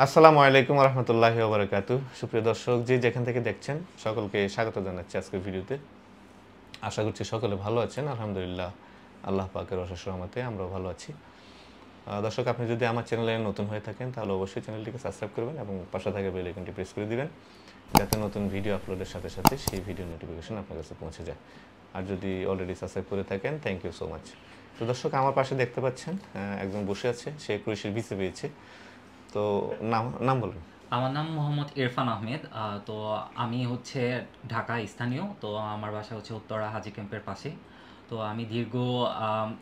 আসসালামু আলাইকুম ওয়া রাহমাতুল্লাহি ওয়া বারাকাতুহু। সুপ্রিয় দর্শক যে যেখান থেকে দেখছেন সকলকে স্বাগত জানাচ্ছি আজকের ভিডিওতে। আশা করছি সকলে ভালো আছেন। আলহামদুলিল্লাহ আল্লাহ পাকের অশেষ রহমতে আমরাও ভালো আছি। দর্শক আপনি যদি আমার চ্যানেলে নতুন হয়ে থাকেন তাহলে অবশ্যই চ্যানেলটিকে সাবস্ক্রাইব করবেন এবং পাশে থাকা বেল আইকনটি প্রেস করে দিবেন যাতে নতুন ভিডিও আপলোডের সাথে সাথে সেই ভিডিও নোটিফিকেশন আপনার কাছে পৌঁছে যায়। আর যদি অলরেডি সাবস্ক্রাইব করে থাকেন থ্যাংক ইউ সো মাচ। তো দর্শক আমার পাশে দেখতে পাচ্ছেন একজন বসে আছে, সে ক্রুশের ভিসা পেয়েছে। তো নাম নাম বলুন। আমার নাম মোহাম্মদ ইরফান আহমেদ। তো আমি হচ্ছে ঢাকা স্থানীয়। তো আমার বাসা হচ্ছে উত্তরা হাজী ক্যাম্পের পাশে। তো আমি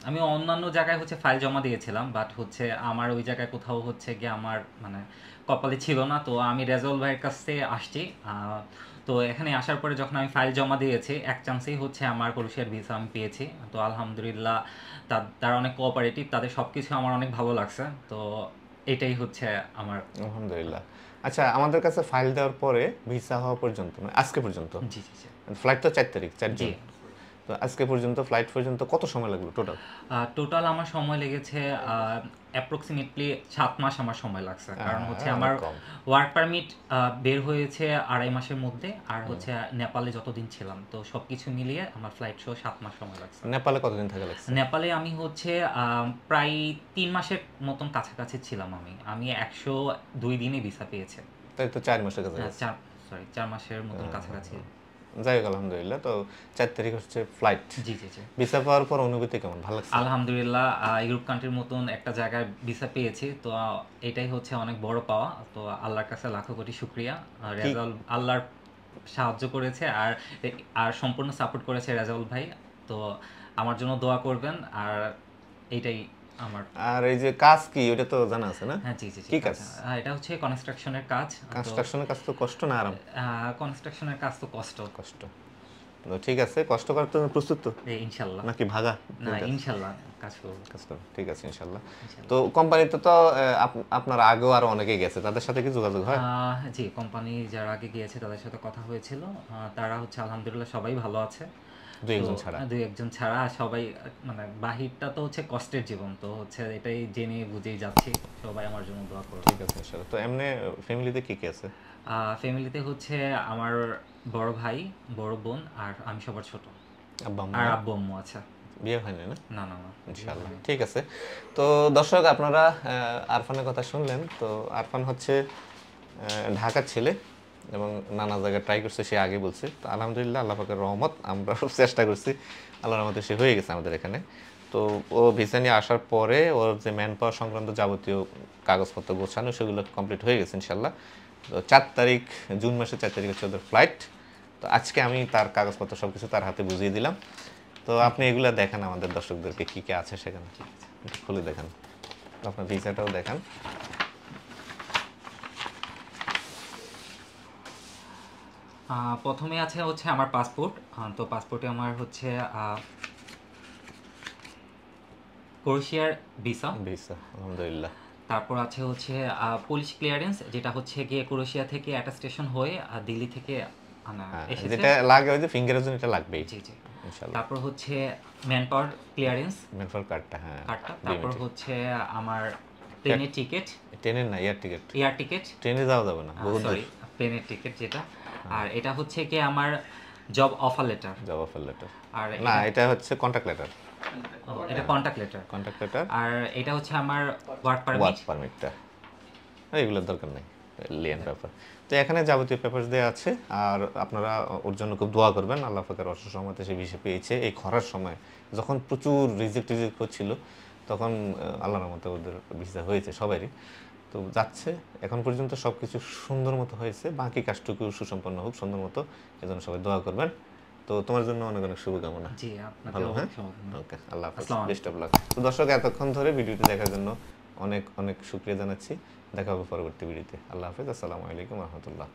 আমি অন্যান্য জায়গায় হচ্ছে ফাইল জমা দিয়েছিলাম, বাট হচ্ছে আমার ওই জায়গায় কোথাও হচ্ছে গিয়ে আমার মানে কপালে ছিল না। তো আমি রেজাউল ভাইয়ের কাছে আসছি। তো এখানে আসার পরে যখন আমি ফাইল জমা দিয়েছি, এক চান্সেই হচ্ছে আমার ক্রোয়েশিয়ার ভিসা আমি পেয়েছি। তো আলহামদুলিল্লাহ তারা অনেক কোঅপারেটিভ, তাদের সব কিছু আমার অনেক ভালো লাগছে। তো এটাই হচ্ছে আমার। আলহামদুলিল্লাহ। আচ্ছা, আমাদের কাছে ফাইল দেওয়ার পরে ভিসা হওয়া পর্যন্ত মানে আজকে পর্যন্ত, জি জি জি ফ্লাইট তো 4 তারিখ 4 জি জুন, তো আজকে পর্যন্ত ফ্লাইট পর্যন্ত কত সময় লাগলো টোটাল? টোটাল আমার সময় লেগেছে অ্যাপ্রক্সিমেটলি 7 মাস আমার সময় লাগছে। কারণ হচ্ছে আমার কম। ওয়ার্ক পারমিট বের হয়েছে 2.5 মাসের মধ্যে, আর হচ্ছে নেপালে যতদিন ছিলাম, তো সব কিছু মিলিয়ে আমার ফ্লাইট সহ 7 মাস সময় লাগছে। নেপালে কতদিন থাকা লাগছে? নেপালে আমি হচ্ছে প্রায় 3 মাসের মতন কাছাকাছি ছিলাম। আমি 102 দিনে ভিসা পেয়েছি। তাই তো 4 মাসের কাছাকাছি। 4 মাসের মতন কাছাকাছি। যাই হোক আলহামদুলিল্লাহ। তো 4 তারিখ হচ্ছে ফ্লাইট। জি জি জি ভিসা পাওয়ার পর অনুভূতি কেমন? ভালো লাগছে? আলহামদুলিল্লাহ, ইউরোপ কান্ট্রির মতন একটা জায়গায় ভিসা পেয়েছি, তো এটাই হচ্ছে অনেক বড় পাওয়া। তো আল্লাহর কাছে লাখো কোটি শুকরিয়া। রেজাউল আল্লাহর সাহায্য করেছে, আর আর সম্পূর্ণ সাপোর্ট করেছে রেজাউল ভাই। তো আমার জন্য দোয়া করবেন। আর এইটাই আমার। আর এই যে কাজ কি ওটা তো জানা আছে না? হ্যাঁ জি জি জি কি কাজ? এটা হচ্ছে কনস্ট্রাকশনের কাজ। কনস্ট্রাকশনের কাজ তো কষ্ট না আরাম? কনস্ট্রাকশনের কাজ তো কষ্ট। তো ঠিক আছে, কষ্ট করতে তুমি প্রস্তুত তো ইনশাল্লাহ। নাকি ভাগা? না, ইনশাল্লাহ কাজ করবো। কাজ করো, ঠিক আছে ইনশাল্লাহ। ইনশাল্লাহ। তো কোম্পানিতে তো আপনার আগেও আরো অনেকেই গেছে, তাদের সাথে কি যোগাযোগ হয়? জি, কোম্পানি যারা আগে গিয়েছে তাদের সাথে কথা হয়েছিল। তারা হচ্ছে আলহামদুলিল্লাহ সবাই ভালো আছে। দুই তো একজন ছাড়া? দুই একজন ছাড়া সবাই, মানে বাহিরটা তো হচ্ছে কষ্টের জীবন, তো হচ্ছে এটাই জেনে বুঝেই যাচ্ছি। সবাই আমার জন্য দোয়া করো। ঠিক আছে ইনশাল্লাহ। তো এমনি ফ্যামিলিতে কি কি আছে? ফ্যামিলিতে হচ্ছে আমার বড় ভাই, বড় বোন, আর আমি সবার ছোট। আব্বা আম্মা আর নাই? আব্বু আম্মু আছে। বিয়ে হয়নি না? না না না, ইনশাল্লাহ ঠিক আছে। তো দর্শক আপনারা আরফানের কথা শুনলেন। তো আরফান হচ্ছে ঢাকার ছেলে এবং নানা জায়গায় ট্রাই করছে, সে আগে বলছে। তো আলহামদুলিল্লাহ আল্লাহ পাকের রহমত, আমরা চেষ্টা করছি, আল্লাহর রহমতে সে হয়ে গেছে আমাদের এখানে। তো ও ভিসা নিয়ে আসার পরে ওর যে ম্যান পাওয়ার সংক্রান্ত যাবতীয় কাগজপত্র গোছানো সেগুলো কমপ্লিট হয়ে গেছে ইনশাল্লাহ। তো 4 তারিখ, জুন মাসের 4 তারিখ হচ্ছে ওদের ফ্লাইট। তো আজকে আমি তার কাগজপত্র সব কিছু তার হাতে বুঝিয়ে দিলাম। তো আপনি এগুলো দেখান আমাদের দর্শকদেরকে কী কী আছে সেখানে, একটু খুলে দেখান, আপনার ভিসাটাও দেখান। প্রথমে আছে হচ্ছে আমার পাসপোর্ট। তো পাসপোর্টে আমার হচ্ছে ক্রোয়েশিয়ার ভিসা। আলহামদুলিল্লাহ। তারপর আছে হচ্ছে পুলিশ ক্লিয়ারেন্স, যেটা হচ্ছে গিয়ে ক্রোয়েশিয়া থেকে অ্যাটাস্টেশন হয়ে দিল্লি থেকে আনা এসেছে। যেটা লাগে ওই যে ফিঙ্গারের জন্য এটা লাগবেই জি জি। ইনশাআল্লাহ। তারপর হচ্ছে ম্যান পাওয়ার ক্লিয়ারেন্স মেনফল কার্ডটা, হ্যাঁ কার্ডটা। তারপর হচ্ছে আমার প্লেনের টিকিট। ট্রেনের না, এয়ার টিকিট। এয়ার টিকিট, ট্রেনে যাওয়া যাবে না, বহুত দূর। সরি, প্লেনের টিকিট যেটা। আর এটা হচ্ছে কি আমার job offer letter. Job offer letter আর না, এটা হচ্ছে কন্ট্যাক্ট লেটার। এটা কন্ট্যাক্ট লেটার। Contact letter. আর এটা হচ্ছে আমার ওয়ার্ক ওয়ার্ক পারমিট। পারমিটটা, এগুলোর দরকার নেই, লিয়ান পেপার। তো এখানে যাবতীয় পেপারস দেওয়া আছে। আর আপনারা ওর জন্য খুব দোয়া করবেন, আল্লাহ পাকের অশেষ রহমতে সে ভিসা পেয়েছে। এই খরার সময় যখন প্রচুর রিজেক্ট হচ্ছিল, তখন আল্লাহর রহমতে ওদের ভিসা হয়েছে সবারই। তো যাচ্ছে, এখন পর্যন্ত সব কিছু সুন্দর মতো হয়েছে, বাকি কাজটুকু সুসম্পন্ন হোক সুন্দর মতো, এজন্য সবাই দোয়া করবেন। তো তোমার জন্য অনেক অনেক শুভকামনা। জি, ভালো, আপনাকেও হ্যাঁ শুভকামনা। ওকে, আল্লাহ হাফেজ, আসসালামু বেস্ট অফ লাক। তো দর্শক এতক্ষণ ধরে ভিডিওটি দেখার জন্য অনেক অনেক শুকরিয়া জানাচ্ছি। দেখা হবে পরবর্তী ভিডিওতে। আল্লাহ হাফেজ, আসসালামু আলাইকুম রহমতুল্লাহ।